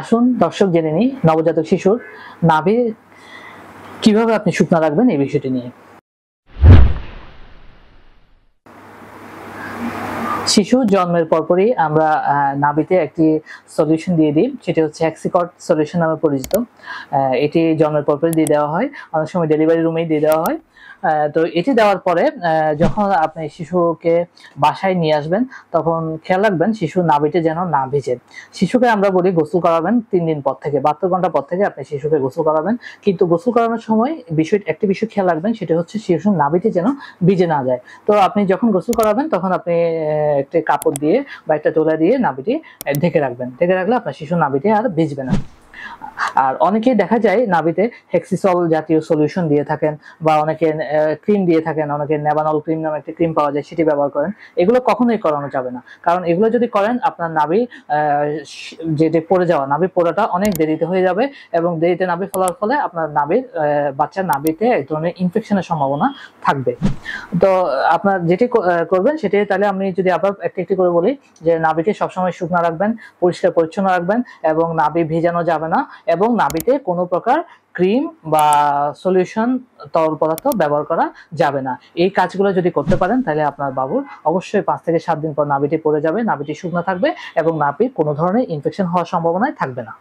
আসুন দর্শক জেনে নিই নবজাতক শিশুর নাভি কিভাবে আপনি শুকনা রাখবেন এই বিষয়টি নিয়ে। শিশু জন্মের পরপরই আমরা নাভিতে একটি সলিউশন দিয়ে দিই, সেটি হচ্ছে হেক্সিকট সলিউশন নামে পরিচিত। এটি জন্মের পরপরই দিয়ে দেওয়া হয়, অনেক সময় ডেলিভারি রুমেই দিয়ে দেওয়া হয়। তো এটি দেওয়ার পরে যখন আপনি শিশুকে বাসায় নিয়ে আসবেন তখন খেয়াল রাখবেন শিশুর নাভিতে যেন না ভিজে। শিশুকে আমরা বলি গোসল করাবেন ৩ দিন পর থেকে, ৭২ ঘন্টা পর থেকে আপনি শিশুকে গোসল করাবেন। কিন্তু গোসল করানোর সময় একটি বিষয় খেয়াল রাখবেন, সেটা হচ্ছে শিশুর নাভিতে যেন ভিজে না যায়। তো আপনি যখন গোসল করাবেন তখন আপনি একটি কাপড় দিয়ে বা একটা তোলা দিয়ে নাভিটি ঢেকে রাখবেন। ঢেকে রাখলে আপনার শিশুর নাভিটি আর ভিজবে না। আর অনেকেই দেখা যায় নাভিতে হেক্সিসল জাতীয় সলিউশন দিয়ে থাকেন বা অনেকে ক্রিম দিয়ে থাকেন, অনেকে নেভানল ক্রিম নামে একটা ক্রিম পাওয়া যায় সেটি ব্যবহার করেন। এগুলো কখনোই করানো যাবে না, কারণ এগুলো যদি করেন আপনার নাভি যেটি পড়ে যাওয়া, নাভি পড়াটা অনেক দেরিতে হয়ে যাবে এবং দেরিতে নাভি ফলার ফলে আপনার নাভির বাচ্চার নাভিতে এক ধরনের ইনফেকশনের সম্ভাবনা থাকবে। তো আপনার যেটি করবেন সেটি, তাহলে আমি যদি আবার একটি করে বলি যে নাভিকে সবসময় শুকনো রাখবেন, পরিষ্কার পরিচ্ছন্ন রাখবেন এবং নাভি ভেজানো যাবে না এবং নাভিতে কোনো প্রকার ক্রিম বা সলিউশন তরল পদার্থ ব্যবহার করা যাবে না। এই কাজগুলো যদি করতে পারেন তাহলে আপনার বাবুর অবশ্যই ৫ থেকে ৭ দিন পর নাভিটি পড়ে যাবে, নাভিটি শুকনো থাকবে এবং নাভির কোনো ধরনের ইনফেকশন হওয়ার সম্ভাবনাই থাকবে না।